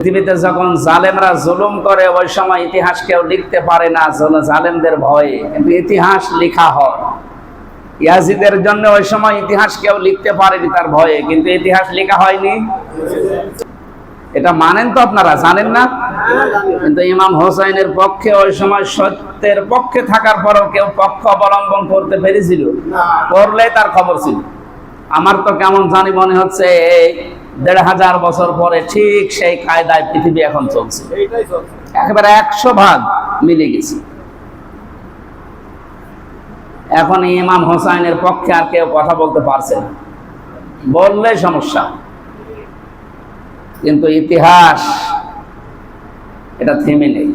পৃথিবীতে যখন জালেমরা জুলুম করে ওই সময় ইতিহাস কেউ লিখতে পারে না জালেমদের ভয়ে, কিন্তু ইতিহাস লেখা হয়। ইয়াজিদের জন্য ওই সময় ইতিহাস কেউ লিখতে পারেনি তার ভয়ে, কিন্তু ইতিহাস লেখা হয়নি। এটা মানেন তো আপনারা, জানেন না? কিন্তু ইমাম হোসাইনের পক্ষে ওই সময় সত্যের পক্ষে থাকার পরেও কেউ পক্ষ অবলম্বন করতে পেরেছিল? করলে তার খবর ছিল। আমার তো কেমন জানি মনে হচ্ছে ১৫০০ বছর পরে ঠিক সেই কায়দায় পৃথিবী এখন চলছে, একেবারে ১০০ ভাগ মিলে গেছে। এখন ইমাম হোসাইনের পক্ষে আর কেউ কথা বলতে পারছে না, বললে সমস্যা। কিন্তু ইতিহাস এটা থেমে নেই।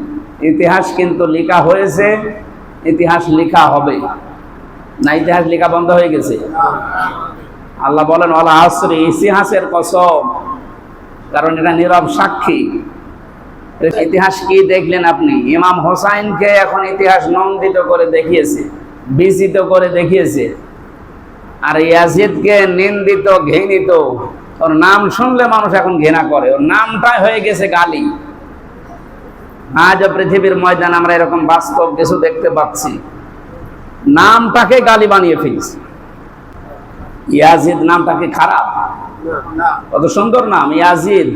ইতিহাস কিন্তু লেখা হয়েছে, ইতিহাস লেখা হবে না। ইতিহাস লেখা বন্ধ হয়ে গেছে। আল্লাহ বলেন ওয়াল আসরি, ইতিহাসের কসম, কারণ এটা নীরব সাক্ষী। ইতিহাস কি দেখলেন আপনি? ইমাম হোসাইনকে এখন ইতিহাস নন্দিত করে দেখিয়েছে, বিজিত করে দেখিয়েছে। আর ইয়াজিদকে নিন্দিত, ঘৃণিত। ওর নাম শুনলে মানুষ এখন ঘৃণা করে, ওর নামটাই হয়ে গেছে গালি। আজ পৃথিবীর ময়দানে আমরা এরকম বাস্তব কিছু দেখতে পাচ্ছি, নামটাকে গালি বানিয়ে ফেলছে। ইয়াজিদ নামটাকে খারাপ, কত সুন্দর নাম ইয়াজিদ,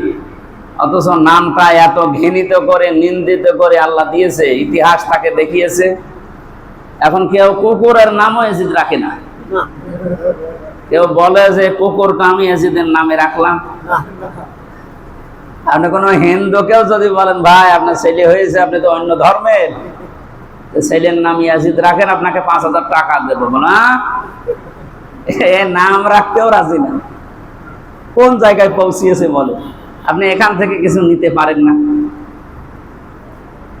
অথচ নামটা এত ঘৃণিত করে, নিন্দিত করে আল্লাহ দিয়েছে, ইতিহাস তাকে দেখিয়েছে। এখন কেউ কুকুরের নামও ইয়াজিদ রাখে না। কেউ বলে যে কুকুরকে আমি ইয়াজিদের নামে রাখলাম। আপনি কোনো হিন্দুকেও যদি বলেন ভাই আপনার ছেলে হয়েছে, আপনি তো অন্য ধর্মের, ছেলের নাম ইয়াজিদ রাখেন, আপনাকে ৫০০০ টাকা দেবো না, এ নাম রাখতেও রাজি না। কোন জায়গায় পৌঁছিয়েছে বলে? আপনি এখান থেকে কিছু নিতে পারেন না।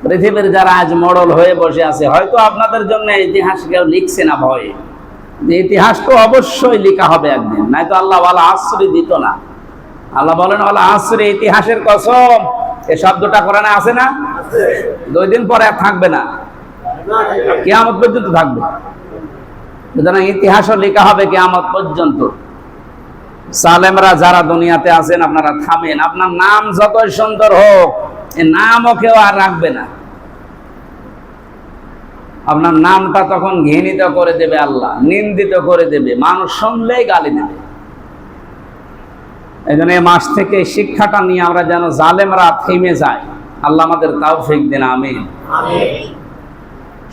পৃথিবীর যারা আজ মডেল হয়ে বসে আছে, হয়তো আপনাদের জন্য ইতিহাস কেউ লিখছে না ভয়ে, যে ইতিহাস তো অবশ্যই লেখা হবে একদিন, নাই তো আল্লাহ ওয়াল আসরি দিত না। আল্লাহ বলেন ওয়াল আসরি, ইতিহাসের কসম। এই শব্দটা কোরআনে আছে না? ২ দিন পরে আর থাকবে না, কিয়ামত পর্যন্ত থাকবে। সুতরাং ইতিহাসও লেখা হবে কিয়ামত পর্যন্ত। সালেমরা যারা দুনিয়াতে আছেন, আপনারা থামেন। আপনার নাম যতই সুন্দর হোক, এই নামও কেউ আর রাখবে না। আপনার নামটা তখন ঘৃণিত করে দেবে আল্লাহ, নিন্দিত করে দেবে, মানুষ শুনলেই গালি দেবে। এই জন্য এই মাস থেকে শিক্ষাটা নিয়ে আমরা যেন জালেমরা থেমে যায়, আল্লাহ আমাদের তৌফিক দেন, আমিন।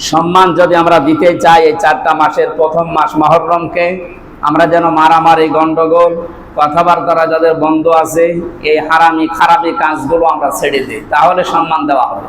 সম্মান যদি আমরা দিতে চাই এই 4টা মাসের প্রথম মাস মুহররমকে, আমরা যেন মারামারি, গন্ডগোল, কথাবার্তা যাদের বন্ধ আছে, এই হারামি খারাপি কাজগুলো আমরা ছেড়ে দিই, তাহলে সম্মান দেওয়া হবে।